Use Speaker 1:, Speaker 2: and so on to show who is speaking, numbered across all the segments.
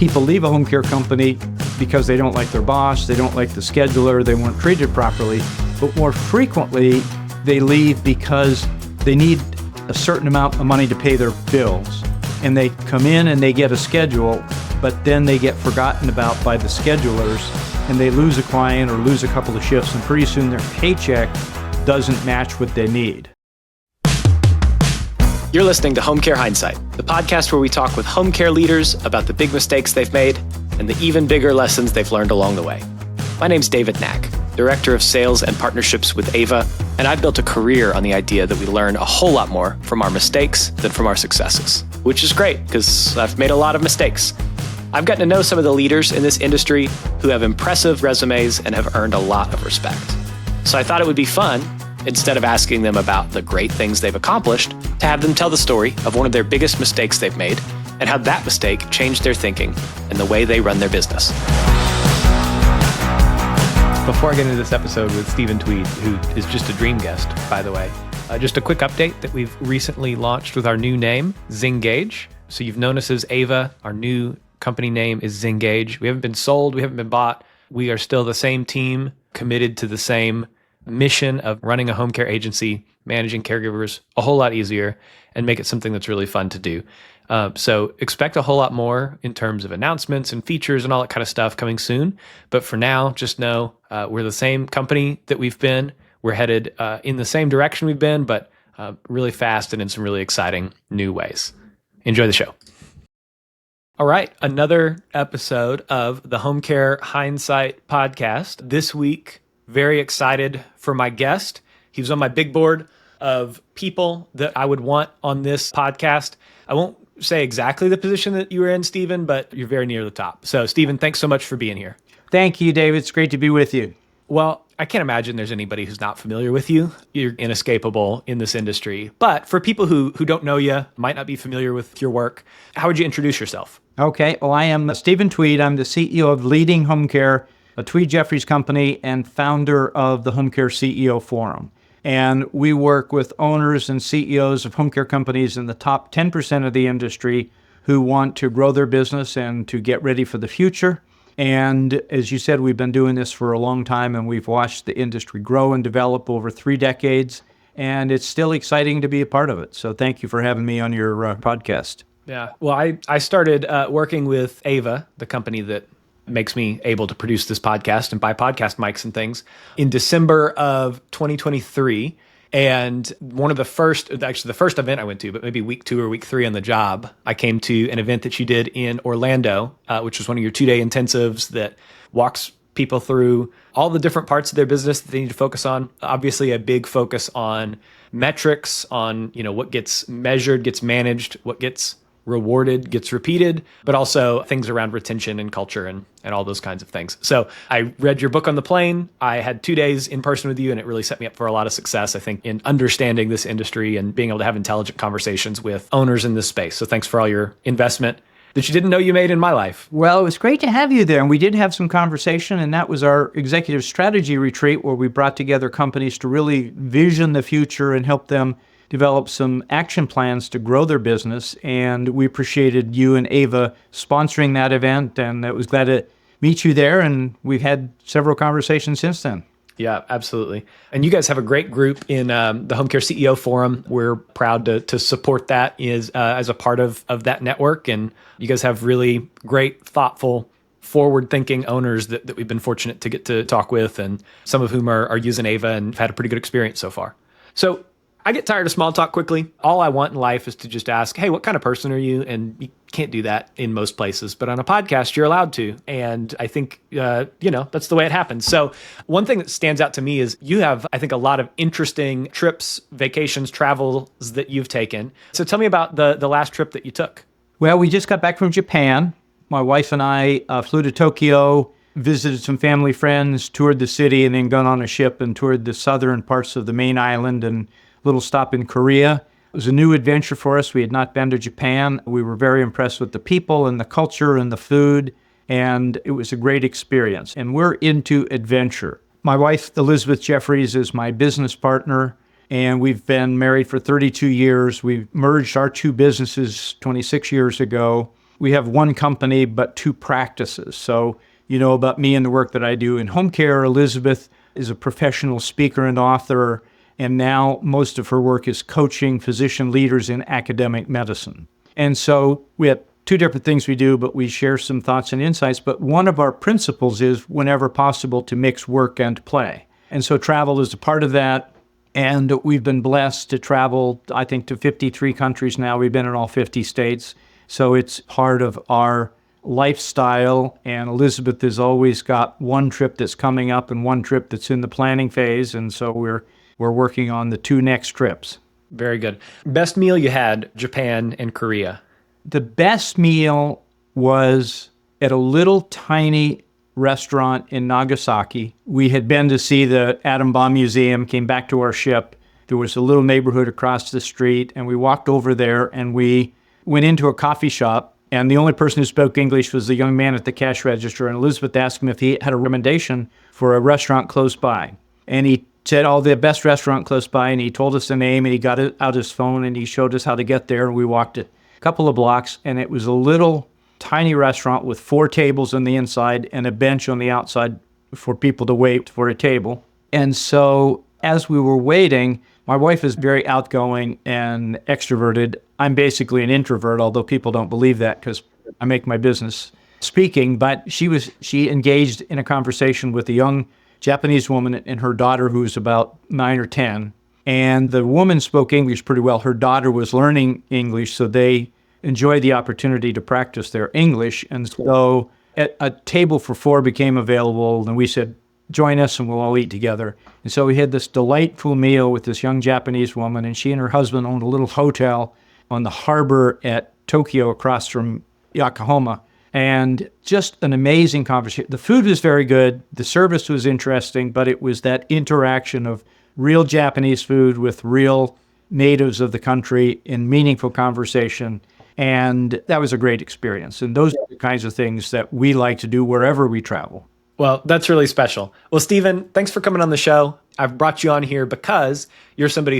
Speaker 1: people leave a home care company because they don't like their boss, they don't like the scheduler, they weren't treated properly. But more frequently, they leave because they need a certain amount of money to pay their bills. And they come in and they get a schedule, but then they get forgotten about by the schedulers, and they lose a client or lose a couple of shifts, and pretty soon their paycheck doesn't match what they need.
Speaker 2: You're listening to Home Care Hindsight, the podcast where we talk with home care leaders about the big mistakes they've made and the even bigger lessons they've learned along the way. My name's David Knack, Director of Sales and Partnerships with Ava, and I've built a career on the idea that we learn a whole lot more from our mistakes than from our successes, which is great because I've made a lot of mistakes. I've gotten to know some of the leaders in this industry who have impressive resumes and have earned a lot of respect. So I thought it would be fun, instead of asking them about the great things they've accomplished, to have them tell the story of one of their biggest mistakes they've made and how that mistake changed their thinking and the way they run their business.
Speaker 3: Before I get into this episode with Stephen Tweed, who is just a dream guest, by the way, just a quick update that we've recently launched with our new name, Zingage. So you've known us as Ava. Our new company name is Zingage. We haven't been sold. We haven't been bought. We are still the same team, committed to the same mission of running a home care agency, managing caregivers a whole lot easier, and make it something that's really fun to do. So expect a whole lot more in terms of announcements and features and all that kind of stuff coming soon. But for now, just know we're the same company that we've been. We're headed in the same direction we've been, but really fast and in some really exciting new ways. Enjoy the show. All right, another episode of the Home Care Hindsight Podcast. This week, very excited for my guest. He was on my big board of people that I would want on this podcast. I won't say exactly the position that you were in, Stephen, but you're very near the top. So, Stephen, thanks so much for being here.
Speaker 1: Thank you, David. It's great to be with you.
Speaker 3: Well, I can't imagine there's anybody who's not familiar with you. You're inescapable in this industry. But for people who don't know you, might not be familiar with your work, how would you introduce yourself?
Speaker 1: Okay. Well, I am Stephen Tweed. I'm the CEO of Leading Home Care, a Tweed Jeffries company, and founder of the Home Care CEO Forum. And we work with owners and CEOs of home care companies in the top 10% of the industry who want to grow their business and to get ready for the future. And as you said, we've been doing this for a long time, and we've watched the industry grow and develop over 3 decades. And it's still exciting to be a part of it. So thank you for having me on your podcast.
Speaker 3: Yeah. Well, I started working with Ava, the company that makes me able to produce this podcast and buy podcast mics and things, in December of 2023. And the first event I went to, but maybe week 2 or week 3 on the job, I came to an event that you did in Orlando, which was one of your 2-day intensives that walks people through all the different parts of their business that they need to focus on. Obviously, a big focus on metrics, on what gets measured, gets managed, what gets rewarded, gets repeated, but also things around retention and culture and all those kinds of things. So I read your book on the plane. I had 2 days in person with you, and it really set me up for a lot of success, I think, in understanding this industry and being able to have intelligent conversations with owners in this space. So thanks for all your investment that you didn't know you made in my life.
Speaker 1: Well, it was great to have you there. And we did have some conversation, and that was our executive strategy retreat where we brought together companies to really vision the future and help them develop some action plans to grow their business. And we appreciated you and Ava sponsoring that event, and I was glad to meet you there. And we've had several conversations since then.
Speaker 3: Yeah, absolutely. And you guys have a great group in the Home Care CEO Forum. We're proud to support that as a part of that network. And you guys have really great, thoughtful, forward-thinking owners that we've been fortunate to get to talk with, and some of whom are using Ava and have had a pretty good experience so far. So I get tired of small talk quickly. All I want in life is to just ask, hey, what kind of person are you? And you can't do that in most places, but on a podcast, you're allowed to. And I think, that's the way it happens. So one thing that stands out to me is you have, I think, a lot of interesting trips, vacations, travels that you've taken. So tell me about the last trip that you took.
Speaker 1: Well, we just got back from Japan. My wife and I flew to Tokyo, visited some family friends, toured the city, and then got on a ship and toured the southern parts of the main island and little stop in Korea. It was a new adventure for us. We had not been to Japan. We were very impressed with the people and the culture and the food, and it was a great experience. And we're into adventure. My wife, Elizabeth Jeffries, is my business partner, and we've been married for 32 years. We merged our 2 businesses 26 years ago. we have one company, but two practices. So you know about me and the work that I do in home care. Elizabeth is a professional speaker and author, and now most of her work is coaching physician leaders in academic medicine. And so we have two different things we do, but we share some thoughts and insights. But one of our principles is, whenever possible, to mix work and play. And so travel is a part of that. And we've been blessed to travel, I think, to 53 countries now. We've been in all 50 states. So it's part of our lifestyle. And Elizabeth has always got one trip that's coming up and one trip that's in the planning phase. And so we're working on the two next trips.
Speaker 3: Very good. Best meal you had, Japan and Korea?
Speaker 1: The best meal was at a little tiny restaurant in Nagasaki. We had been to see the atom bomb museum, came back to our ship. There was a little neighborhood across the street, and we walked over there and we went into a coffee shop, and the only person who spoke English was the young man at the cash register. And Elizabeth asked him if he had a recommendation for a restaurant close by. And he said, "Oh, the best restaurant close by." And he told us the name, and he got out his phone and he showed us how to get there. And we walked a couple of blocks, and it was a little tiny restaurant with 4 tables on the inside and a bench on the outside for people to wait for a table. And so as we were waiting, my wife is very outgoing and extroverted. I'm basically an introvert, although people don't believe that because I make my business speaking. But she engaged in a conversation with a young Japanese woman and her daughter, who was about 9 or 10. And the woman spoke English pretty well. Her daughter was learning English, so they enjoyed the opportunity to practice their English. And so a table for 4 became available, and we said, "Join us and we'll all eat together." And so we had this delightful meal with this young Japanese woman, and she and her husband owned a little hotel on the harbor at Tokyo across from Yokohama. And just an amazing conversation. The food was very good. The service was interesting, but it was that interaction of real Japanese food with real natives of the country in meaningful conversation. And that was a great experience. And those are the kinds of things that we like to do wherever we travel.
Speaker 3: Well, that's really special. Well, Stephen, thanks for coming on the show. I've brought you on here because you're somebody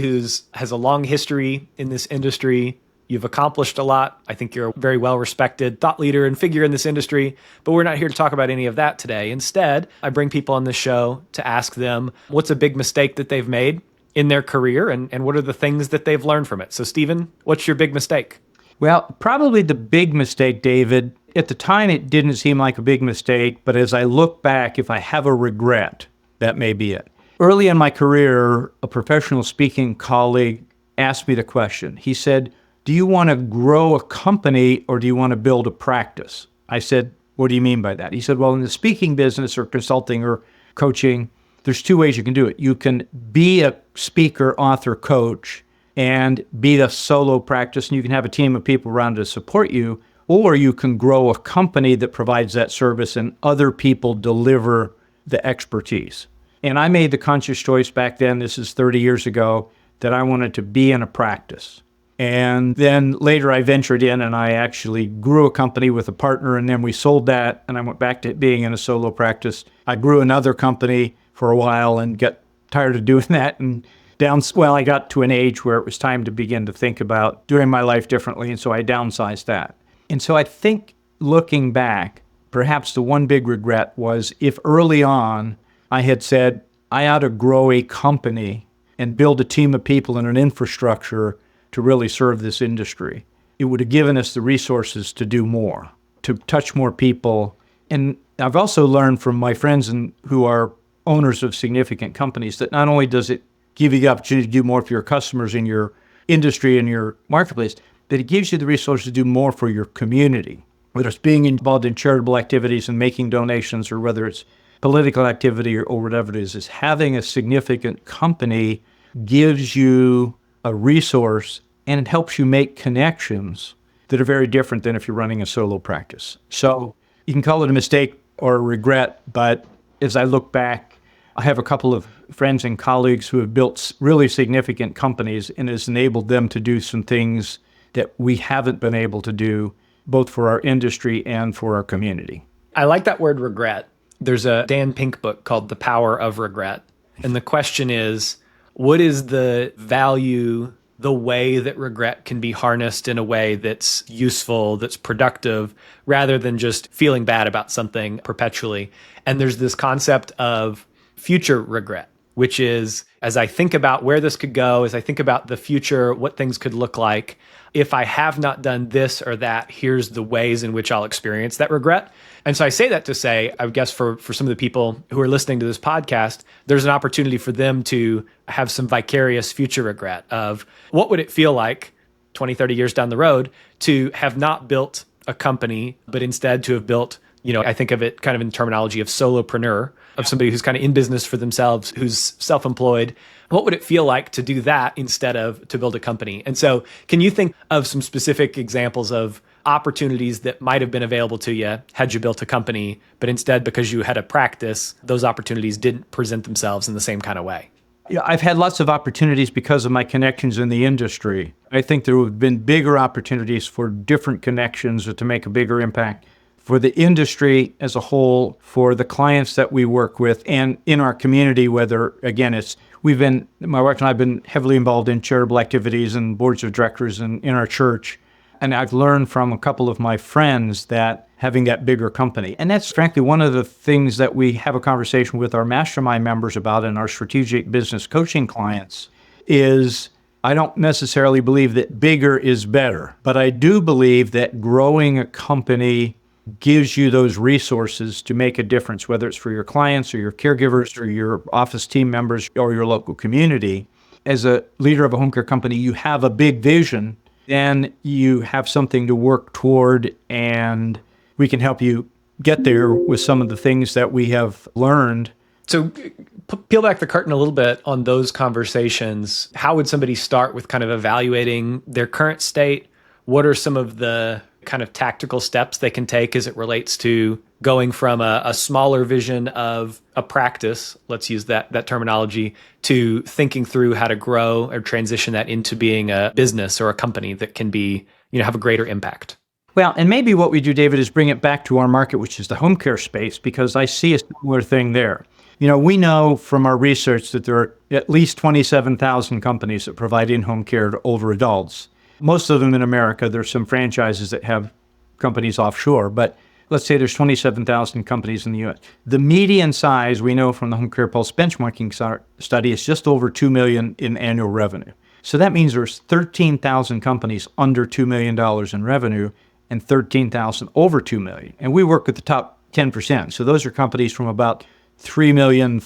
Speaker 3: has a long history in this industry. You've accomplished a lot. I think you're a very well-respected thought leader and figure in this industry, but we're not here to talk about any of that today. Instead, I bring people on this show to ask them what's a big mistake that they've made in their career and what are the things that they've learned from it. So, Stephen, what's your big mistake?
Speaker 1: Well, probably the big mistake, David, at the time it didn't seem like a big mistake, but as I look back, if I have a regret, that may be it. Early in my career, a professional speaking colleague asked me the question. He said, "Do you want to grow a company or do you want to build a practice?" I said, "What do you mean by that?" He said, "Well, in the speaking business or consulting or coaching, there's 2 ways you can do it. You can be a speaker, author, coach, and be the solo practice, and you can have a team of people around to support you, or you can grow a company that provides that service and other people deliver the expertise." And I made the conscious choice back then, this is 30 years ago, that I wanted to be in a practice. And then later I ventured in and I actually grew a company with a partner, and then we sold that and I went back to being in a solo practice. I grew another company for a while and got tired of doing that, and I got to an age where it was time to begin to think about doing my life differently, and so I downsized that. And so I think looking back, perhaps the one big regret was if early on I had said I ought to grow a company and build a team of people and an infrastructure to really serve this industry, it would have given us the resources to do more, to touch more people. And I've also learned from my friends who are owners of significant companies that not only does it give you the opportunity to do more for your customers in your industry and your marketplace, that it gives you the resources to do more for your community, whether it's being involved in charitable activities and making donations, or whether it's political activity or whatever it is having a significant company gives you a resource and it helps you make connections that are very different than if you're running a solo practice. So you can call it a mistake or a regret, but as I look back, I have a couple of friends and colleagues who have built really significant companies, and has enabled them to do some things that we haven't been able to do, both for our industry and for our community.
Speaker 3: I like that word regret. There's a Dan Pink book called The Power of Regret. And the question is, what is the value the way that regret can be harnessed in a way that's useful, that's productive, rather than just feeling bad about something perpetually. And there's this concept of future regret, which is, as I think about where this could go, as I think about the future, what things could look like, if I have not done this or that, here's the ways in which I'll experience that regret. And so I say that to say, I guess for some of the people who are listening to this podcast, there's an opportunity for them to have some vicarious future regret of what would it feel like 20, 30 years down the road to have not built a company, but instead to have built, I think of it kind of in terminology of solopreneur, of somebody who's kind of in business for themselves, who's self-employed. What would it feel like to do that instead of to build a company? And so can you think of some specific examples of opportunities that might have been available to you had you built a company, but instead because you had a practice, those opportunities didn't present themselves in the same kind of way?
Speaker 1: Yeah, I've had lots of opportunities because of my connections in the industry. I think there have been bigger opportunities for different connections or to make a bigger impact for the industry as a whole, for the clients that we work with, and in our community, whether, again, my wife and I have been heavily involved in charitable activities and boards of directors in our church. And I've learned from a couple of my friends that having that bigger company, and that's frankly one of the things that we have a conversation with our mastermind members about in our strategic business coaching clients, is I don't necessarily believe that bigger is better, but I do believe that growing a company gives you those resources to make a difference, whether it's for your clients or your caregivers or your office team members or your local community. As a leader of a home care company, you have a big vision, then you have something to work toward, and we can help you get there with some of the things that we have learned.
Speaker 3: So peel back the curtain a little bit on those conversations. How would somebody start with kind of evaluating their current state? What are some of the kind of tactical steps they can take as it relates to going from a smaller vision of a practice, let's use that terminology, to thinking through how to grow or transition that into being a business or a company that can be, have a greater impact?
Speaker 1: Well, and maybe what we do, David, is bring it back to our market, which is the home care space, because I see a similar thing there. We know from our research that there are at least 27,000 companies that provide in-home care to older adults. Most of them in America. There's some franchises that have companies offshore, but let's say there's 27,000 companies in the U.S. The median size, we know from the Home Care Pulse benchmarking study, is just over $2 million in annual revenue. So that means there's 13,000 companies under $2 million in revenue and 13,000 over $2 million. And we work with the top 10%. So those are companies from about $3 million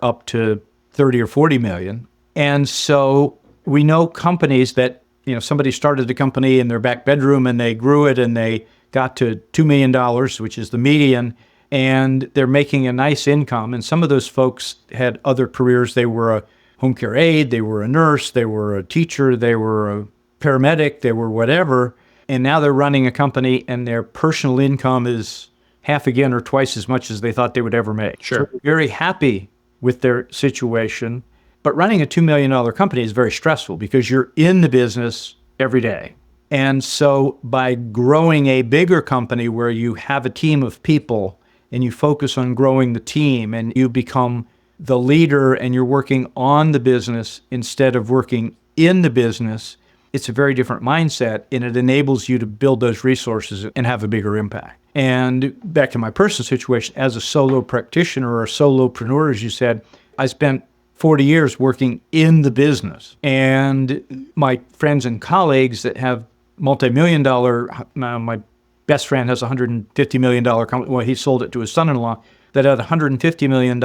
Speaker 1: up to 30 or 40 million. And so we know companies that somebody started the company in their back bedroom and they grew it and they got to $2 million, which is the median, and they're making a nice income. And some of those folks had other careers. They were a home care aide, they were a nurse, they were a teacher, they were a paramedic, they were whatever. And now they're running a company and their personal income is half again or twice as much as they thought they would ever make.
Speaker 3: Sure.
Speaker 1: So they're very happy with their situation. But running a $2 million company is very stressful because you're in the business every day. And so by growing a bigger company where you have a team of people and you focus on growing the team and you become the leader and you're working on the business instead of working in the business, it's a very different mindset, and it enables you to build those resources and have a bigger impact. And back to my personal situation, as a solo practitioner or a solopreneur, as you said, I spent 40 years working in the business. And my friends and colleagues that have multi-million dollar, my best friend has a $150 million company. Well, he sold it to his son-in-law that had $150 million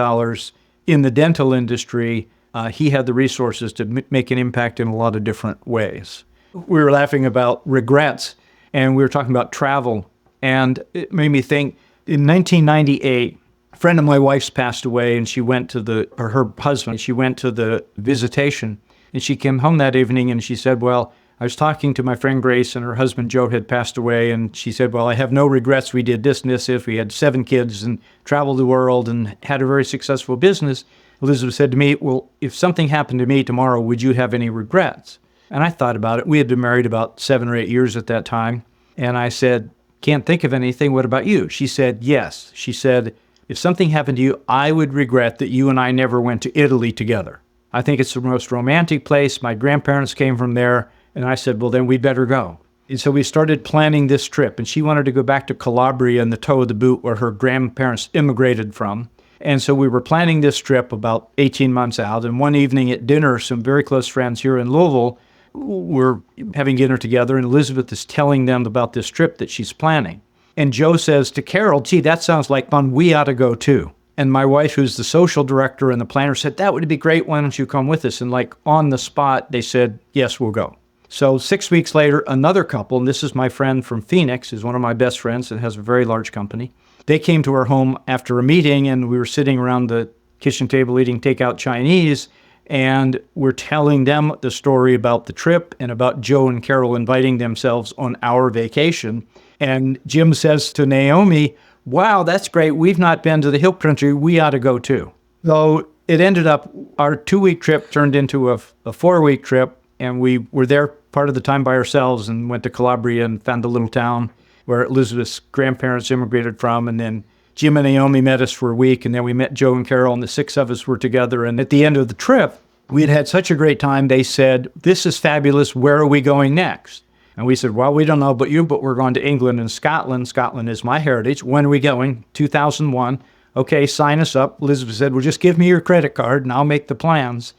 Speaker 1: in the dental industry. He had the resources to make an impact in a lot of different ways. We were laughing about regrets, and we were talking about travel. And it made me think, in 1998, a friend of my wife's passed away, and she went to her husband, she went to the visitation, and she came home that evening and she said, well, I was talking to my friend Grace, and her husband Joe had passed away, and she said, well, I have no regrets. We did this and this. If we had 7 kids and traveled the world and had a very successful business. Elizabeth said to me, well, if something happened to me tomorrow, would you have any regrets? And I thought about it. We had been married about 7 or 8 years at that time. And I said, can't think of anything. What about you? She said, yes. She said, if something happened to you, I would regret that you and I never went to Italy together. I think it's the most romantic place. My grandparents came from there. And I said, well, then we better go. And so we started planning this trip. And she wanted to go back to Calabria in the toe of the boot where her grandparents immigrated from. And so we were planning this trip about 18 months out. And one evening at dinner, some very close friends here in Louisville were having dinner together. And Elizabeth is telling them about this trip that she's planning. And Joe says to Carol, gee, that sounds like fun. We ought to go too. And my wife, who's the social director and the planner, said, that would be great. Why don't you come with us? And like on the spot, they said, yes, we'll go. So 6 weeks later, another couple, and this is my friend from Phoenix, is one of my best friends and has a very large company. They came to our home after a meeting, and we were sitting around the kitchen table eating takeout Chinese, and we're telling them the story about the trip and about Joe and Carol inviting themselves on our vacation. And Jim says to Naomi, wow, that's great. We've not been to the hill country. We ought to go too. So it ended up, our 2-week trip turned into a 4-week trip. And we were there part of the time by ourselves and went to Calabria and found a little town where Elizabeth's grandparents immigrated from. And then Jim and Naomi met us for a week. And then we met Joe and Carol, and the 6 of us were together. And at the end of the trip, we had had such a great time. They said, this is fabulous. Where are we going next? And we said, well, we don't know about you, but we're going to England and Scotland. Scotland is my heritage. When are we going? 2001. Okay, sign us up. Elizabeth said, well, just give me your credit card and I'll make the plans.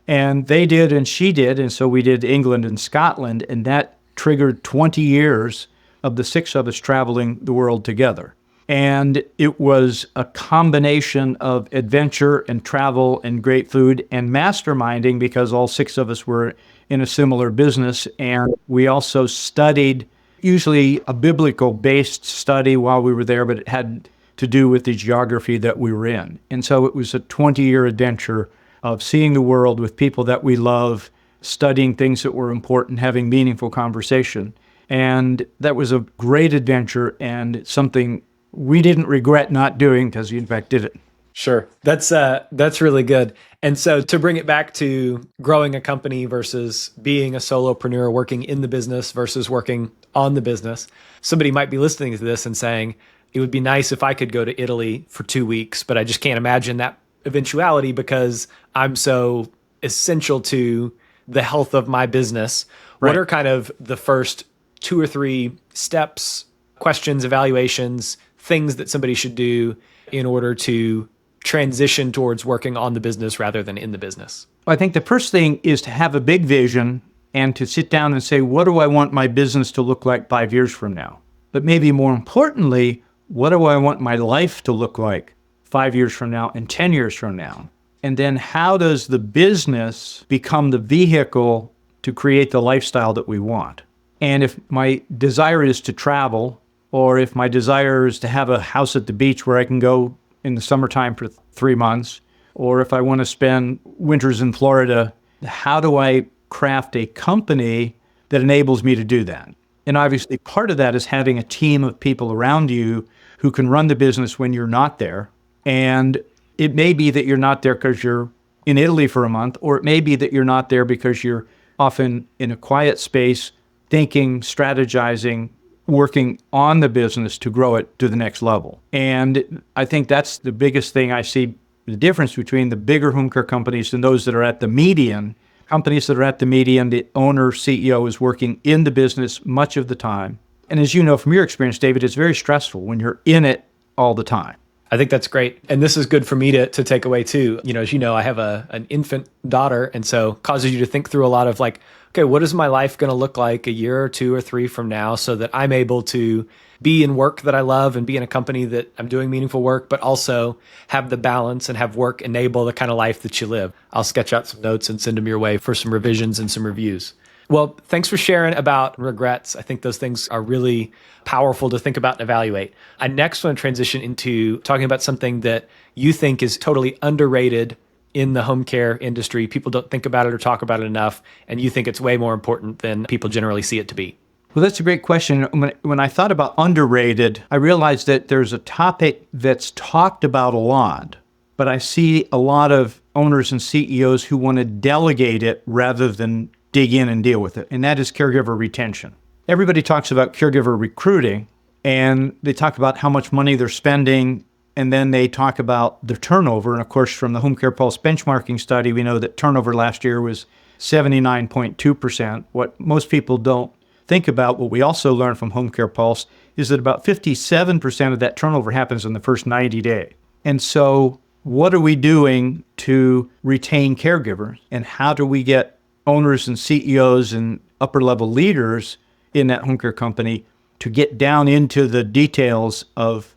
Speaker 1: And they did, and she did, and so we did England and Scotland, and that triggered 20 years of the 6 of us traveling the world together. And it was a combination of adventure and travel and great food and masterminding because all 6 of us were in a similar business. And we also studied, usually a biblical-based study while we were there, but it had to do with the geography that we were in. And so it was a 20-year adventure of seeing the world with people that we love, studying things that were important, having meaningful conversation. And that was a great adventure and something we didn't regret not doing because we in fact did it.
Speaker 3: Sure. That's really good. And so to bring it back to growing a company versus being a solopreneur, working in the business versus working on the business, somebody might be listening to this and saying, it would be nice if I could go to Italy for 2 weeks, but I just can't imagine that eventuality because I'm so essential to the health of my business. Right. What are kind of the first 2 or 3 steps, questions, evaluations, things that somebody should do in order to transition towards working on the business rather than in the business?
Speaker 1: I think the first thing is to have a big vision and to sit down and say, what do I want my business to look like 5 years from now? But maybe more importantly, what do I want my life to look like 5 years from now and 10 years from now? And then how does the business become the vehicle to create the lifestyle that we want? And if my desire is to travel, or if my desire is to have a house at the beach where I can go in the summertime for 3 months, or if I want to spend winters in Florida, how do I craft a company that enables me to do that? And obviously part of that is having a team of people around you who can run the business when you're not there. And it may be that you're not there because you're in Italy for a month, or it may be that you're not there because you're often in a quiet space, thinking, strategizing, working on the business to grow it to the next level. And I think that's the biggest thing I see, the difference between the bigger home care companies and those that are at the median. Companies that are at the median, the owner, CEO is working in the business much of the time. And as you know from your experience, David, it's very stressful when you're in it all the time.
Speaker 3: I think that's great. And this is good for me to take away too. You know, as you know, I have an infant daughter, and so causes you to think through a lot of like, okay, what is my life going to look like a year or 2 or 3 from now so that I'm able to be in work that I love and be in a company that I'm doing meaningful work, but also have the balance and have work enable the kind of life that you live. I'll sketch out some notes and send them your way for some revisions and some reviews. Well, thanks for sharing about regrets. I think those things are really powerful to think about and evaluate. I next want to transition into talking about something that you think is totally underrated in the home care industry. People don't think about it or talk about it enough, and you think it's way more important than people generally see it to be.
Speaker 1: Well, that's a great question. When I thought about underrated, I realized that there's a topic that's talked about a lot, but I see a lot of owners and CEOs who want to delegate it rather than dig in and deal with it, and that is caregiver retention. Everybody talks about caregiver recruiting, and they talk about how much money they're spending, and then they talk about the turnover. And of course, from the Home Care Pulse benchmarking study, we know that turnover last year was 79.2%. What most people don't think about, what we also learned from Home Care Pulse, is that about 57% of that turnover happens in the first 90 days. And so what are we doing to retain caregivers, and how do we get owners and CEOs and upper-level leaders in that home care company to get down into the details of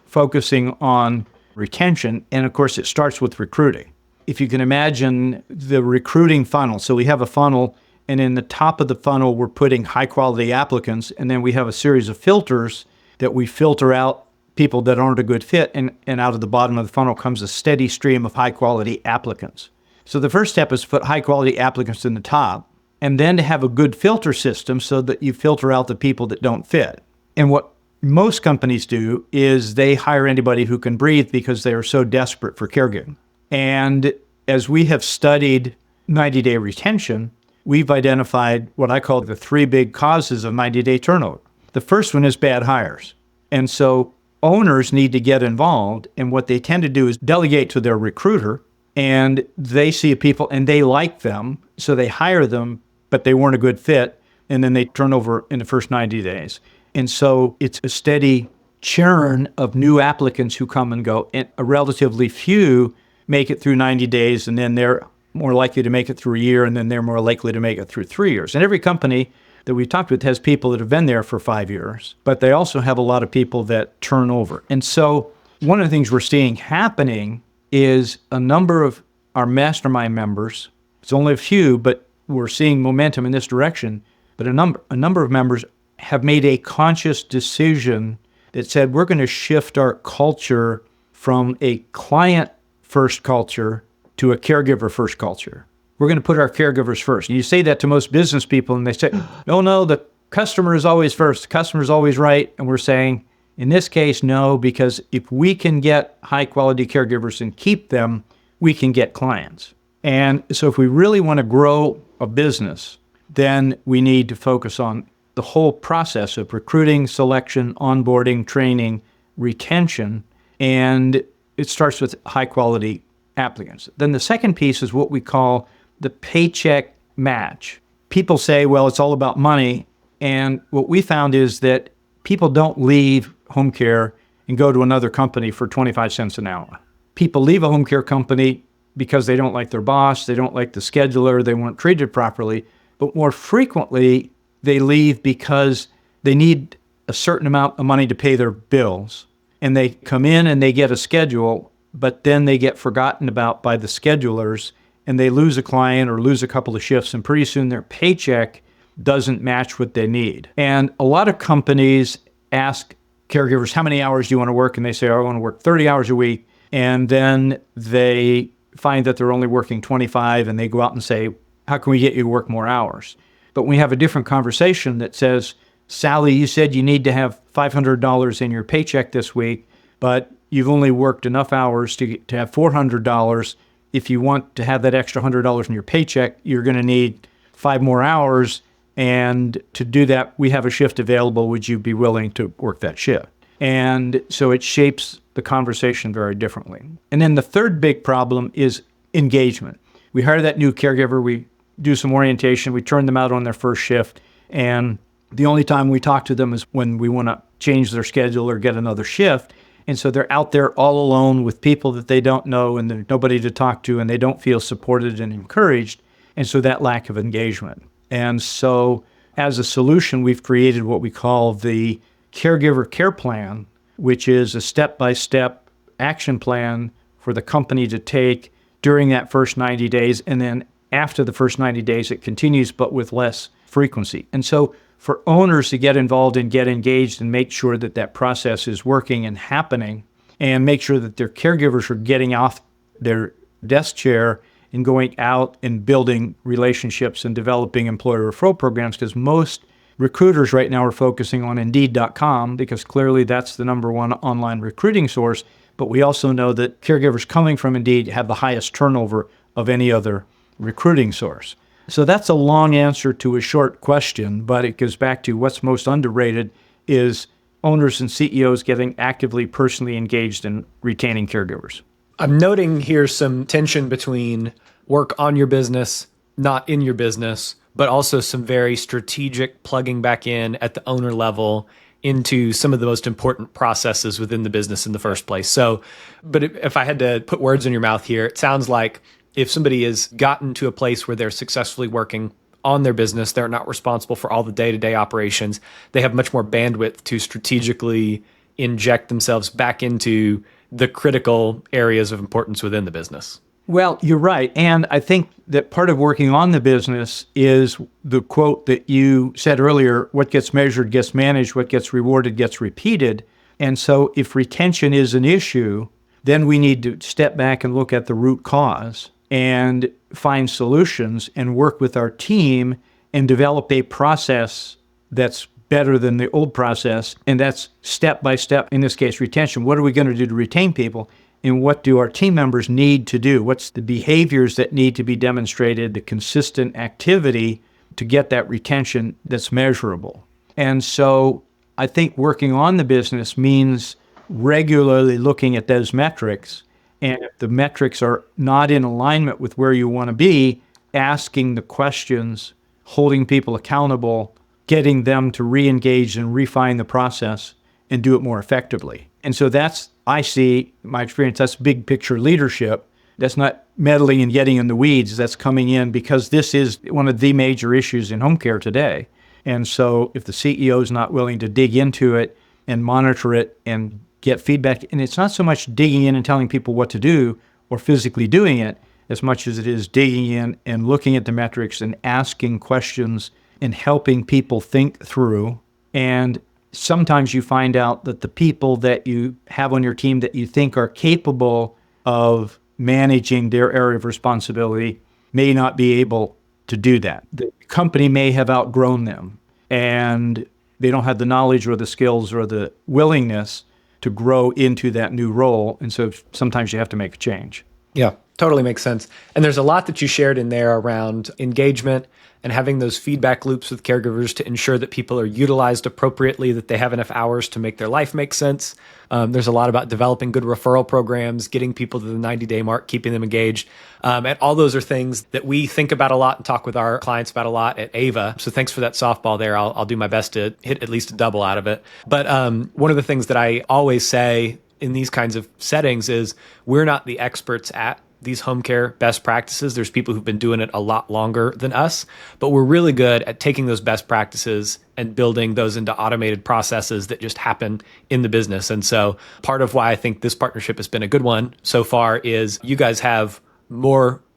Speaker 1: focusing on retention? And of course, it starts with recruiting. If you can imagine the recruiting funnel, so we have a funnel, and in the top of the funnel, we're putting high-quality applicants, and then we have a series of filters that we filter out people that aren't a good fit, and out of the bottom of the funnel comes a steady stream of high-quality applicants. So the first step is to put high-quality applicants in the top, and then to have a good filter system so that you filter out the people that don't fit. And what most companies do is they hire anybody who can breathe because they are so desperate for caregiving. And as we have studied 90-day retention, we've identified what I call the 3 big causes of 90-day turnover. The first one is bad hires. And so owners need to get involved, and what they tend to do is delegate to their recruiter, and they see people and they like them, so they hire them, but they weren't a good fit, and then they turn over in the first 90 days. And so it's a steady churn of new applicants who come and go, and a relatively few make it through 90 days, and then they're more likely to make it through a year, and then they're more likely to make it through 3 years. And every company that we talked with has people that have been there for 5 years, but they also have a lot of people that turn over. And so one of the things we're seeing happening is a number of our mastermind members, it's only a few, but we're seeing momentum in this direction, but a number of members have made a conscious decision that said, we're going to shift our culture from a client-first culture to a caregiver-first culture. We're going to put our caregivers first. And you say that to most business people, and they say, no, the customer is always first. The customer is always right. And we're saying, in this case, no, because if we can get high-quality caregivers and keep them, we can get clients. And so if we really want to grow a business, then we need to focus on the whole process of recruiting, selection, onboarding, training, retention, and it starts with high-quality applicants. Then the second piece is what we call the paycheck match. People say, well, it's all about money. And what we found is that people don't leave home care and go to another company for 25 cents an hour. People leave a home care company because they don't like their boss, they don't like the scheduler, they weren't treated properly. But more frequently, they leave because they need a certain amount of money to pay their bills. And they come in and they get a schedule, but then they get forgotten about by the schedulers, and they lose a client or lose a couple of shifts, and pretty soon their paycheck doesn't match what they need. And a lot of companies ask caregivers, how many hours do you want to work? And they say, I want to work 30 hours a week. And then they find that they're only working 25, and they go out and say, how can we get you to work more hours? But we have a different conversation that says, Sally, you said you need to have $500 in your paycheck this week, but you've only worked enough hours to have $400. If you want to have that extra $100 in your paycheck, you're going to need 5 more hours. And to do that, we have a shift available. Would you be willing to work that shift? And so it shapes the conversation very differently. And then the third big problem is engagement. We hire that new caregiver, we do some orientation, we turn them out on their first shift, and the only time we talk to them is when we want to change their schedule or get another shift. And so they're out there all alone with people that they don't know, and there's nobody to talk to, and they don't feel supported and encouraged. And so that lack of engagement. And so as a solution, we've created what we call the Caregiver Care Plan, which is a step-by-step action plan for the company to take during that first 90 days. And then after the first 90 days, it continues, but with less frequency. And so for owners to get involved and get engaged and make sure that that process is working and happening, and make sure that their caregivers are getting off their desk chair and going out and building relationships and developing employer referral programs, because most recruiters right now are focusing on Indeed.com because clearly that's the number one online recruiting source. But we also know that caregivers coming from Indeed have the highest turnover of any other recruiting source. So that's a long answer to a short question, but it goes back to what's most underrated is owners and CEOs getting actively personally engaged in retaining caregivers.
Speaker 3: I'm noting here some tension between work on your business, not in your business, but also some very strategic plugging back in at the owner level into some of the most important processes within the business in the first place. So, but if I had to put words in your mouth here, it sounds like if somebody has gotten to a place where they're successfully working on their business, they're not responsible for all the day-to-day operations, they have much more bandwidth to strategically inject themselves back into the critical areas of importance within the business.
Speaker 1: Well, you're right. And I think that part of working on the business is the quote that you said earlier, what gets measured gets managed, what gets rewarded gets repeated. And so if retention is an issue, then we need to step back and look at the root cause and find solutions and work with our team and develop a process that's better than the old process. And that's step by step, in this case, retention. What are we going to do to retain people? And what do our team members need to do? What's the behaviors that need to be demonstrated, the consistent activity to get that retention that's measurable? And so I think working on the business means regularly looking at those metrics. And if the metrics are not in alignment with where you want to be, asking the questions, holding people accountable, getting them to re-engage and refine the process and do it more effectively. And so that's, I see, my experience, that's big picture leadership. That's not meddling and getting in the weeds. That's coming in because this is one of the major issues in home care today. And so if the CEO is not willing to dig into it and monitor it and get feedback, and it's not so much digging in and telling people what to do or physically doing it, as much as it is digging in and looking at the metrics and asking questions and helping people think through. And sometimes you find out that the people that you have on your team that you think are capable of managing their area of responsibility may not be able to do that. The company may have outgrown them and they don't have the knowledge or the skills or the willingness to grow into that new role. And so sometimes you have to make a change.
Speaker 3: Yeah, totally makes sense. And there's a lot that you shared in there around engagement and having those feedback loops with caregivers to ensure that people are utilized appropriately, that they have enough hours to make their life make sense. There's a lot about developing good referral programs, getting people to the 90-day mark, keeping them engaged. And all those are things that we think about a lot and talk with our clients about a lot at Ava. So thanks for that softball there. I'll do my best to hit at least a double out of it. But one of the things that I always say in these kinds of settings is we're not the experts at these home care best practices. There's people who've been doing it a lot longer than us, but we're really good at taking those best practices and building those into automated processes that just happen in the business. And so part of why I think this partnership has been a good one so far is you guys have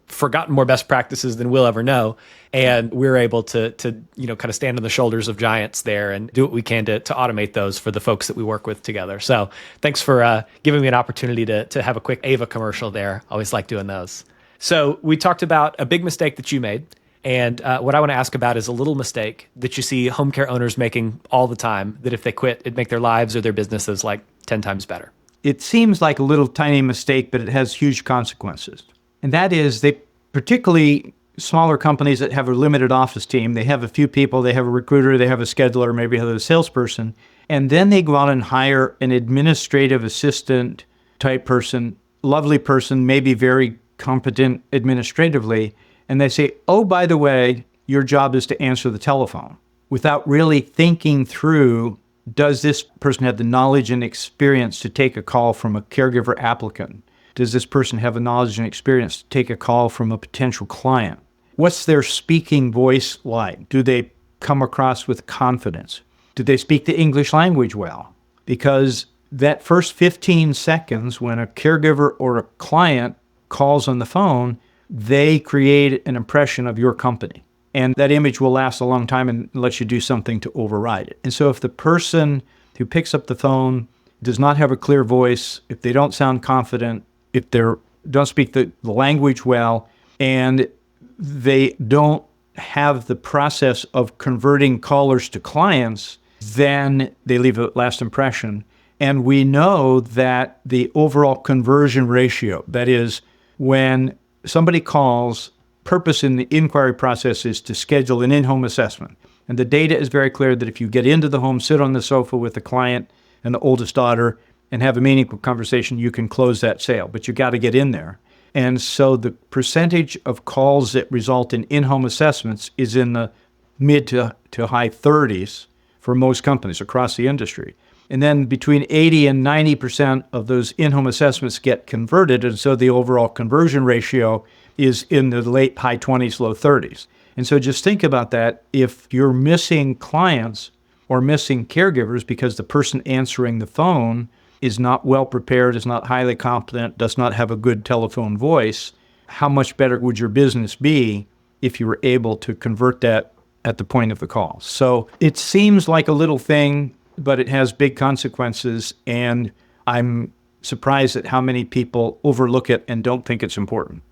Speaker 3: forgotten more best practices than we'll ever know. And we're able to kind of stand on the shoulders of giants there and do what we can to automate those for the folks that we work with together. So thanks for giving me an opportunity to have a quick Ava commercial there. Always like doing those. So we talked about a big mistake that you made. And what I want to ask about is a little mistake that you see home care owners making all the time, that if they quit, it'd make their lives or their businesses like 10 times better.
Speaker 1: It seems like a little tiny mistake, but it has huge consequences. And that is particularly smaller companies that have a limited office team, they have a few people, they have a recruiter, they have a scheduler, maybe have a salesperson, and then they go out and hire an administrative assistant type person, lovely person, maybe very competent administratively, and they say, oh, by the way, your job is to answer the telephone, without really thinking through, does this person have the knowledge and experience to take a call from a caregiver applicant? Does this person have a knowledge and experience to take a call from a potential client? What's their speaking voice like? Do they come across with confidence? Do they speak the English language well? Because that first 15 seconds when a caregiver or a client calls on the phone, they create an impression of your company. And that image will last a long time and let you do something to override it. And so if the person who picks up the phone does not have a clear voice, if they don't sound confident, if they don't speak the language well, and they don't have the process of converting callers to clients, then they leave a last impression. And we know that the overall conversion ratio, that is, when somebody calls, purpose in the inquiry process is to schedule an in-home assessment. And the data is very clear that if you get into the home, sit on the sofa with the client, and the oldest daughter and have a meaningful conversation, you can close that sale. But you got to get in there. And so the percentage of calls that result in in-home assessments is in the mid to high 30s for most companies across the industry. And then between 80 and 90% of those in-home assessments get converted. And so the overall conversion ratio is in the late high 20s, low 30s. And so just think about that. If you're missing clients or missing caregivers because the person answering the phone is not well prepared, is not highly competent, does not have a good telephone voice, how much better would your business be if you were able to convert that at the point of the call? So it seems like a little thing, but it has big consequences, and I'm surprised at how many people overlook it and don't think it's important.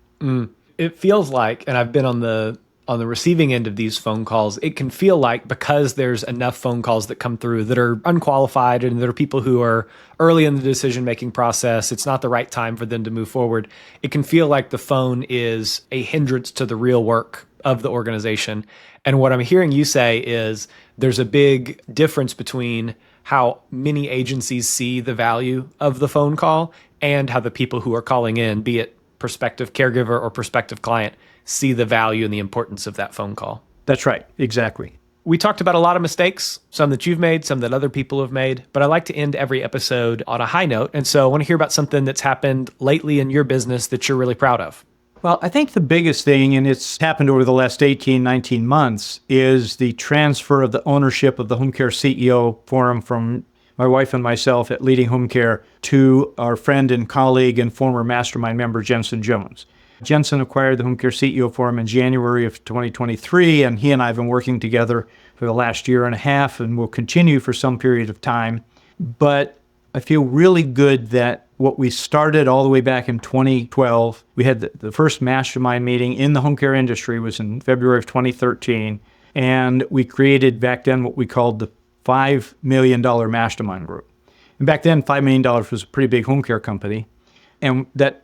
Speaker 3: It feels like, and I've been on the receiving end of these phone calls, it can feel like because there's enough phone calls that come through that are unqualified and there are people who are early in the decision-making process, it's not the right time for them to move forward. It can feel like the phone is a hindrance to the real work of the organization. And what I'm hearing you say is there's a big difference between how many agencies see the value of the phone call and how the people who are calling in, be it prospective caregiver or prospective client, see the value and the importance of that phone call.
Speaker 1: That's right. Exactly.
Speaker 3: We talked about a lot of mistakes, some that you've made, some that other people have made, but I like to end every episode on a high note. And so I want to hear about something that's happened lately in your business that you're really proud of.
Speaker 1: Well, I think the biggest thing, and it's happened over the last 18, 19 months, is the transfer of the ownership of the Home Care CEO Forum from my wife and myself at Leading Home Care to our friend and colleague and former mastermind member, Jensen Jones. Jensen acquired the Home Care CEO Forum in January of 2023, and he and I have been working together for the last year and a half and will continue for some period of time. But I feel really good that what we started all the way back in 2012, we had the first mastermind meeting in the home care industry was in February of 2013, and we created back then what we called the $5 million mastermind group. And back then, $5 million was a pretty big home care company. And that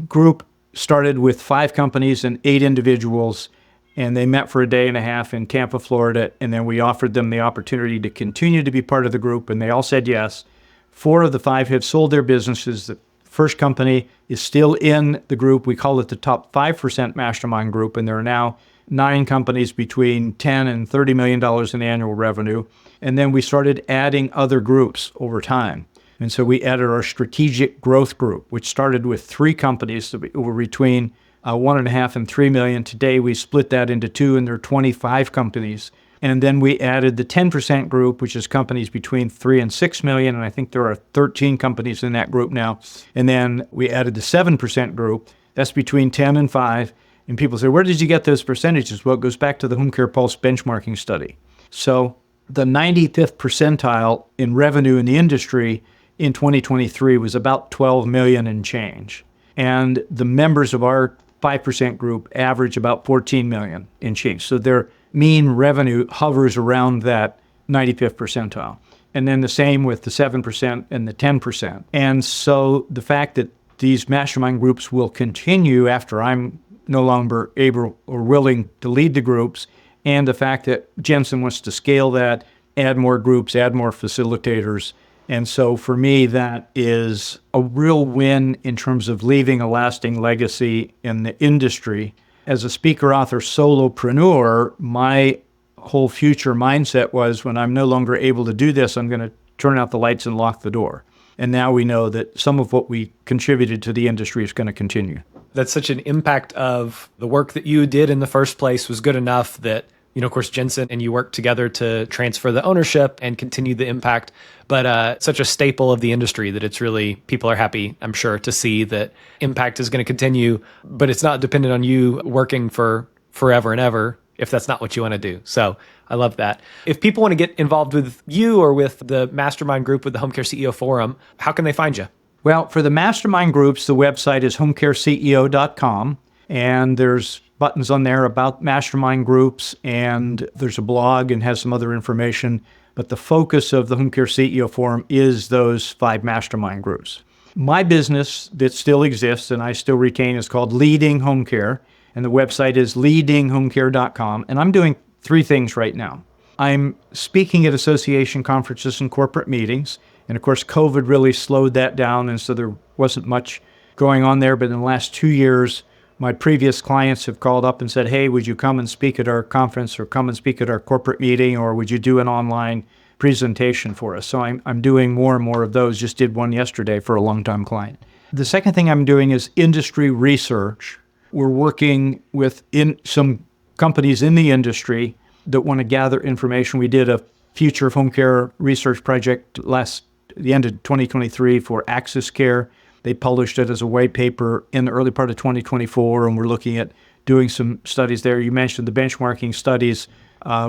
Speaker 1: group started with 5 companies and 8 individuals, and they met for a day and a half in Tampa, Florida, and then we offered them the opportunity to continue to be part of the group, and they all said yes. 4 of the 5 have sold their businesses. The first company is still in the group. We call it the top 5% mastermind group, and there are now 9 companies between $10 and $30 million in annual revenue. And then we started adding other groups over time. And so we added our strategic growth group, which started with 3 companies that were between 1.5 and 3 million. Today, we split that into 2, and there are 25 companies. And then we added the 10% group, which is companies between 3 and 6 million. And I think there are 13 companies in that group now. And then we added the 7% group. That's between 10 and 5. And people say, where did you get those percentages? Well, it goes back to the Home Care Pulse benchmarking study. So the 95th percentile in revenue in the industry in 2023 was about 12 million and change. And the members of our 5% group average about 14 million in change. So their mean revenue hovers around that 95th percentile. And then the same with the 7% and the 10%. And so the fact that these mastermind groups will continue after I'm no longer able or willing to lead the groups, and the fact that Jensen wants to scale that, add more groups, add more facilitators. And so for me, that is a real win in terms of leaving a lasting legacy in the industry. As a speaker, author, solopreneur, my whole future mindset was when I'm no longer able to do this, I'm going to turn out the lights and lock the door. And now we know that some of what we contributed to the industry is going to continue.
Speaker 3: That's such an impact of the work that you did in the first place was good enough that, of course, Jensen and you worked together to transfer the ownership and continue the impact. But such a staple of the industry that it's really, people are happy, I'm sure, to see that impact is going to continue, but it's not dependent on you working for forever and ever if that's not what you want to do. So I love that. If people want to get involved with you or with the mastermind group with the Home Care CEO Forum, how can they find you?
Speaker 1: Well, for the mastermind groups, the website is homecareceo.com, and there's buttons on there about mastermind groups, and there's a blog and has some other information. But the focus of the Home Care CEO Forum is those 5 mastermind groups. My business that still exists and I still retain is called Leading Home Care, and the website is leadinghomecare.com. And I'm doing 3 things right now. I'm speaking at association conferences and corporate meetings, And of course, COVID really slowed that down, and so there wasn't much going on there. But in the last 2 years, my previous clients have called up and said, hey, would you come and speak at our conference or come and speak at our corporate meeting, or would you do an online presentation for us? So I'm doing more and more of those. Just did one yesterday for a longtime client. The second thing I'm doing is industry research. We're working with some companies in the industry that want to gather information. We did a future of home care research project the end of 2023 for Access Care. They published it as a white paper in the early part of 2024, and we're looking at doing some studies there. You mentioned the benchmarking studies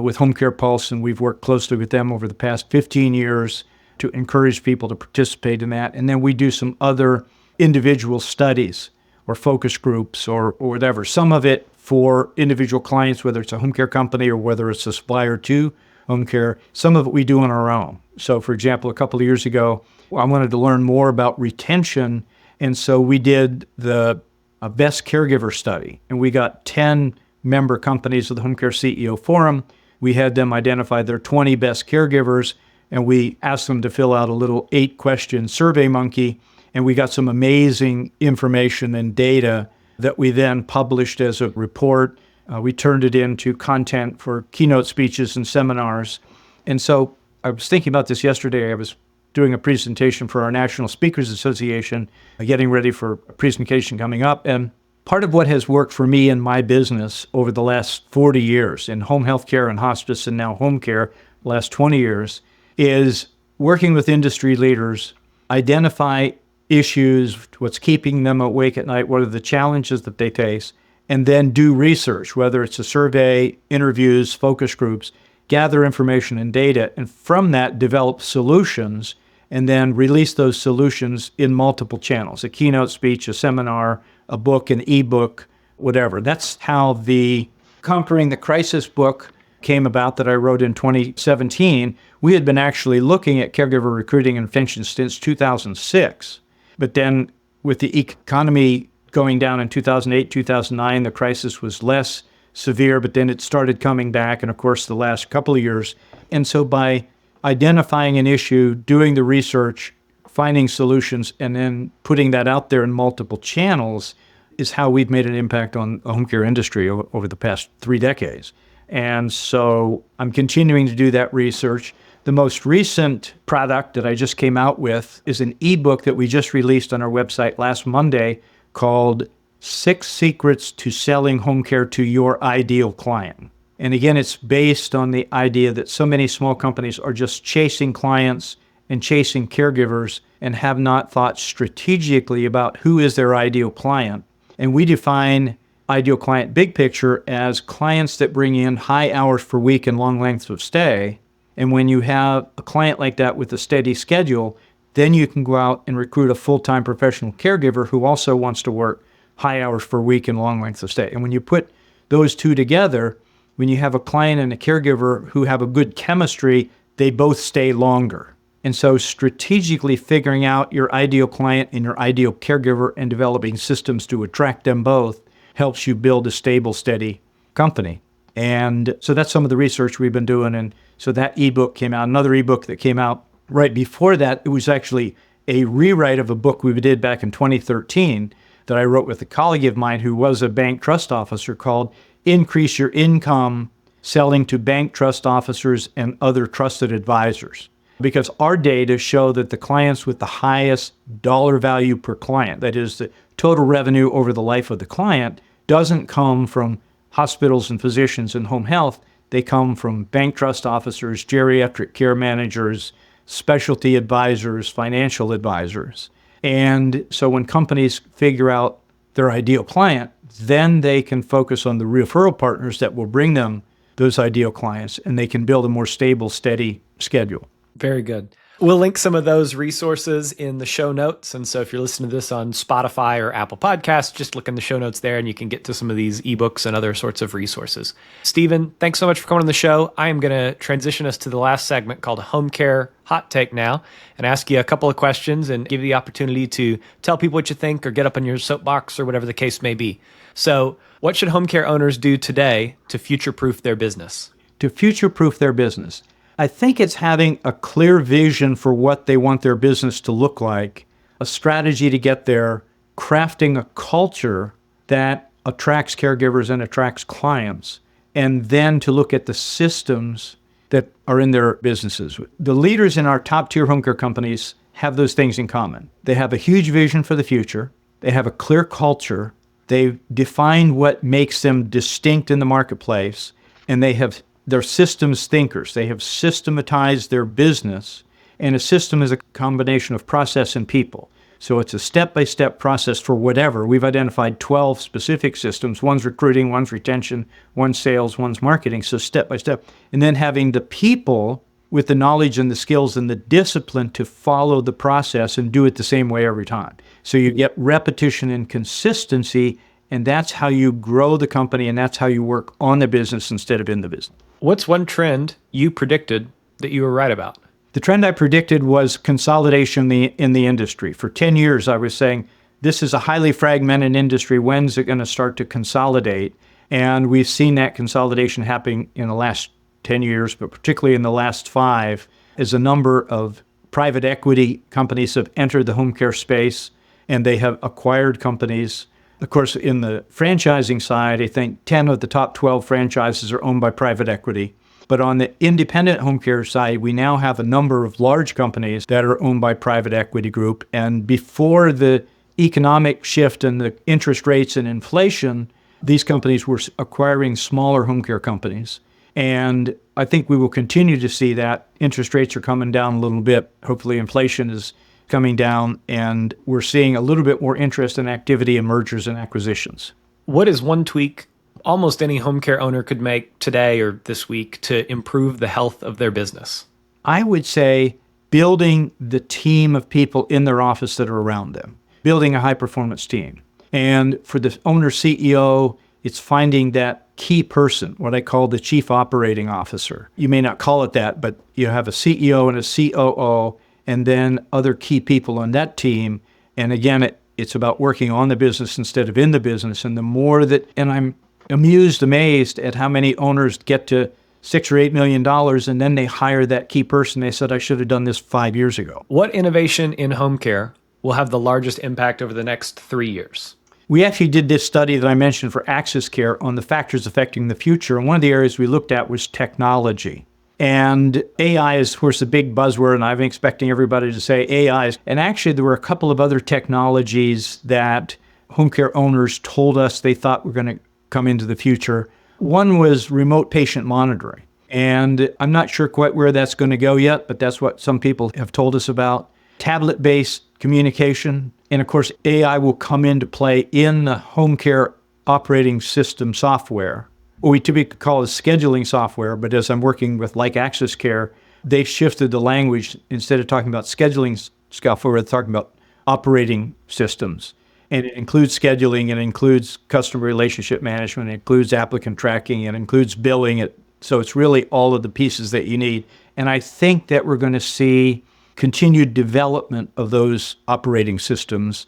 Speaker 1: with Home Care Pulse, and we've worked closely with them over the past 15 years to encourage people to participate in that. And then we do some other individual studies or focus groups or whatever. Some of it for individual clients, whether it's a home care company or whether it's a supplier to home care. Some of it we do on our own. So, for example, a couple of years ago, I wanted to learn more about retention, and so we did the best caregiver study, and we got 10 member companies of the Home Care CEO Forum. We had them identify their 20 best caregivers, and we asked them to fill out a little 8-question survey monkey, and we got some amazing information and data that we then published as a report. We turned it into content for keynote speeches and seminars. And so I was thinking about this yesterday. I was doing a presentation for our National Speakers Association, getting ready for a presentation coming up. And part of what has worked for me in my business over the last 40 years in home health care and hospice and now home care, the last 20 years, is working with industry leaders, identify issues, what's keeping them awake at night, what are the challenges that they face, and then do research, whether it's a survey, interviews, focus groups, gather information and data, and from that develop solutions, and then release those solutions in multiple channels, a keynote speech, a seminar, a book, an ebook, whatever. That's how the Conquering the Crisis book came about that I wrote in 2017. We had been actually looking at caregiver recruiting and retention since 2006. But then with the economy going down in 2008, 2009, the crisis was less severe, but then it started coming back, and of course the last couple of years. And so by identifying an issue, doing the research, finding solutions, and then putting that out there in multiple channels is how we've made an impact on the home care industry over the past 3 decades. And so I'm continuing to do that research. The most recent product that I just came out with is an ebook that we just released on our website last Monday called 6 Secrets to Selling Home Care to Your Ideal Client. And again, it's based on the idea that so many small companies are just chasing clients and chasing caregivers and have not thought strategically about who is their ideal client. And we define ideal client big picture as clients that bring in high hours per week and long lengths of stay. And when you have a client like that with a steady schedule, then you can go out and recruit a full-time professional caregiver who also wants to work high hours per week and long lengths of stay. And when you put those two together, when you have a client and a caregiver who have a good chemistry, they both stay longer. And so strategically figuring out your ideal client and your ideal caregiver and developing systems to attract them both helps you build a stable, steady company. And so that's some of the research we've been doing. And so that ebook came out. Another ebook that came out right before that, it was actually a rewrite of a book we did back in 2013 that I wrote with a colleague of mine who was a bank trust officer called Increase Your Income Selling to Bank Trust Officers and Other Trusted Advisors. Because our data show that the clients with the highest dollar value per client, that is the total revenue over the life of the client, doesn't come from hospitals and physicians and home health. They come from bank trust officers, geriatric care managers, specialty advisors, financial advisors. And so when companies figure out their ideal client, then they can focus on the referral partners that will bring them those ideal clients, and they can build a more stable, steady schedule.
Speaker 3: Very good. We'll link some of those resources in the show notes. And so if you're listening to this on Spotify or Apple Podcasts, just look in the show notes there and you can get to some of these ebooks and other sorts of resources. Stephen, thanks so much for coming on the show. I am going to transition us to the last segment called Home Care Hot Take now and ask you a couple of questions and give you the opportunity to tell people what you think or get up on your soapbox or whatever the case may be. So what should home care owners do today to future-proof their business?
Speaker 1: To future-proof their business. I think it's having a clear vision for what they want their business to look like, a strategy to get there, crafting a culture that attracts caregivers and attracts clients, and then to look at the systems that are in their businesses. The leaders in our top tier home care companies have those things in common. They have a huge vision for the future. They have a clear culture. They've defined what makes them distinct in the marketplace, and they're systems thinkers. They have systematized their business, and a system is a combination of process and people. So it's a step-by-step process for whatever. We've identified 12 specific systems. One's recruiting, one's retention, one's sales, one's marketing. So step by step. And then having the people with the knowledge and the skills and the discipline to follow the process and do it the same way every time. So you get repetition and consistency, and that's how you grow the company, and that's how you work on the business instead of in the business.
Speaker 3: What's one trend you predicted that you were right about?
Speaker 1: The trend I predicted was consolidation in the industry. For 10 years, I was saying, this is a highly fragmented industry. When's it going to start to consolidate? And we've seen that consolidation happening in the last 10 years, but particularly in the last 5, as a number of private equity companies have entered the home care space, and they have acquired companies. Of course, in the franchising side, I think 10 of the top 12 franchises are owned by private equity. But on the independent home care side, we now have a number of large companies that are owned by private equity group. And before the economic shift and the interest rates and inflation, these companies were acquiring smaller home care companies. And I think we will continue to see that. Interest rates are coming down a little bit. Hopefully inflation is coming down, and we're seeing a little bit more interest and activity in mergers and acquisitions.
Speaker 3: What is one tweak almost any home care owner could make today or this week to improve the health of their business?
Speaker 1: I would say building the team of people in their office that are around them, building a high-performance team. And for the owner CEO, it's finding that key person, what I call the chief operating officer. You may not call it that, but you have a CEO and a COO, and then other key people on that team. And again, it's about working on the business instead of in the business. And the more that, and I'm amazed at how many owners get to $6 or $8 million, and then they hire that key person. They said, I should have done this 5 years ago.
Speaker 3: What innovation in home care will have the largest impact over the next 3 years?
Speaker 1: We actually did this study that I mentioned for Access Care on the factors affecting the future. And one of the areas we looked at was technology. And AI is, of course, a big buzzword, and I'm expecting everybody to say AI. And actually, there were a couple of other technologies that home care owners told us they thought were going to come into the future. One was remote patient monitoring. And I'm not sure quite where that's going to go yet, but that's what some people have told us about. Tablet-based communication. And of course, AI will come into play in the home care operating system software. What we typically call as scheduling software, but as I'm working with like Access Care, they've shifted the language. Instead of talking about scheduling software, they're talking about operating systems. And it includes scheduling, it includes customer relationship management, it includes applicant tracking, it includes billing. So it's really all of the pieces that you need. And I think that we're going to see continued development of those operating systems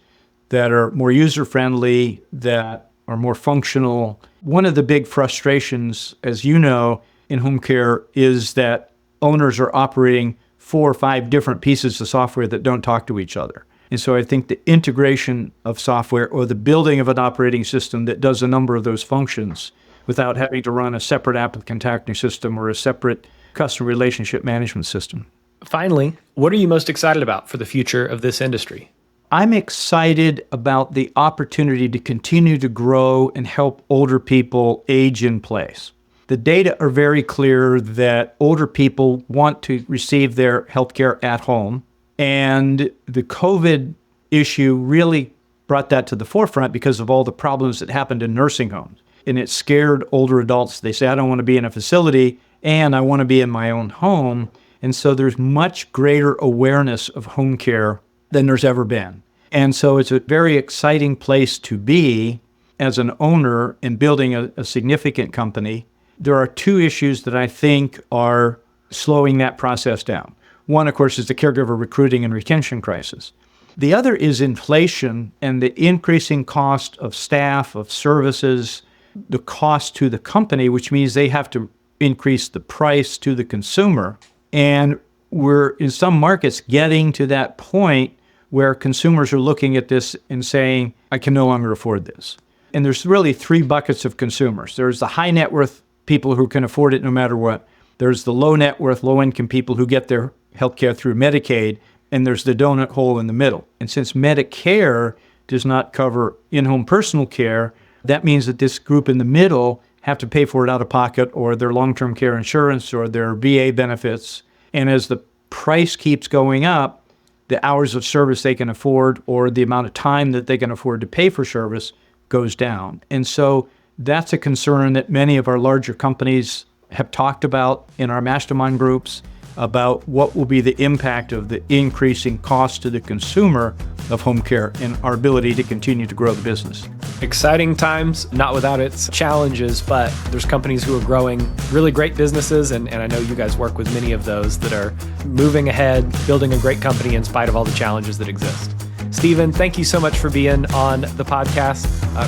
Speaker 1: that are more user-friendly, that are more functional. One of the big frustrations, as you know, in home care is that owners are operating 4 or 5 different pieces of software that don't talk to each other. And so I think the integration of software or the building of an operating system that does a number of those functions without having to run a separate applicant tracking system or a separate customer relationship management system.
Speaker 3: Finally, what are you most excited about for the future of this industry?
Speaker 1: I'm excited about the opportunity to continue to grow and help older people age in place. The data are very clear that older people want to receive their healthcare at home. And the COVID issue really brought that to the forefront because of all the problems that happened in nursing homes. And it scared older adults. They say, I don't want to be in a facility and I want to be in my own home. And so there's much greater awareness of home care than there's ever been. And so it's a very exciting place to be as an owner in building a significant company. There are 2 issues that I think are slowing that process down. One, of course, is the caregiver recruiting and retention crisis. The other is inflation and the increasing cost of staff, of services, the cost to the company, which means they have to increase the price to the consumer. And we're, in some markets, getting to that point where consumers are looking at this and saying, I can no longer afford this. And there's really three buckets of consumers. There's the high net worth people who can afford it no matter what. There's the low net worth, low income people who get their healthcare through Medicaid. And there's the donut hole in the middle. And since Medicare does not cover in-home personal care, that means that this group in the middle have to pay for it out of pocket, or their long-term care insurance, or their VA benefits. And as the price keeps going up, the hours of service they can afford, or the amount of time that they can afford to pay for service, goes down. And so that's a concern that many of our larger companies have talked about in our mastermind groups, about what will be the impact of the increasing cost to the consumer of home care and our ability to continue to grow the business.
Speaker 3: Exciting times, not without its challenges, but there's companies who are growing really great businesses, and I know you guys work with many of those that are moving ahead, building a great company in spite of all the challenges that exist. Stephen, thank you so much for being on the podcast.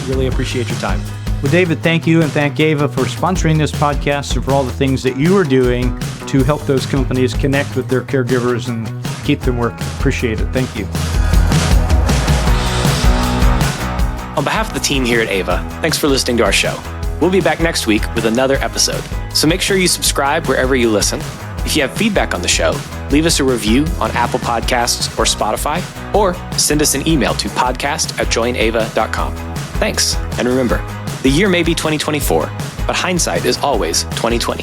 Speaker 3: Really appreciate your time.
Speaker 1: Well, David, thank you, and thank Ava for sponsoring this podcast and for all the things that you are doing to help those companies connect with their caregivers and keep them working. Appreciate it. Thank you.
Speaker 2: On behalf of the team here at Ava, thanks for listening to our show. We'll be back next week with another episode, so make sure you subscribe wherever you listen. If you have feedback on the show, leave us a review on Apple Podcasts or Spotify, or send us an email to podcast@joinava.com. Thanks, and remember, the year may be 2024, but hindsight is always 2020.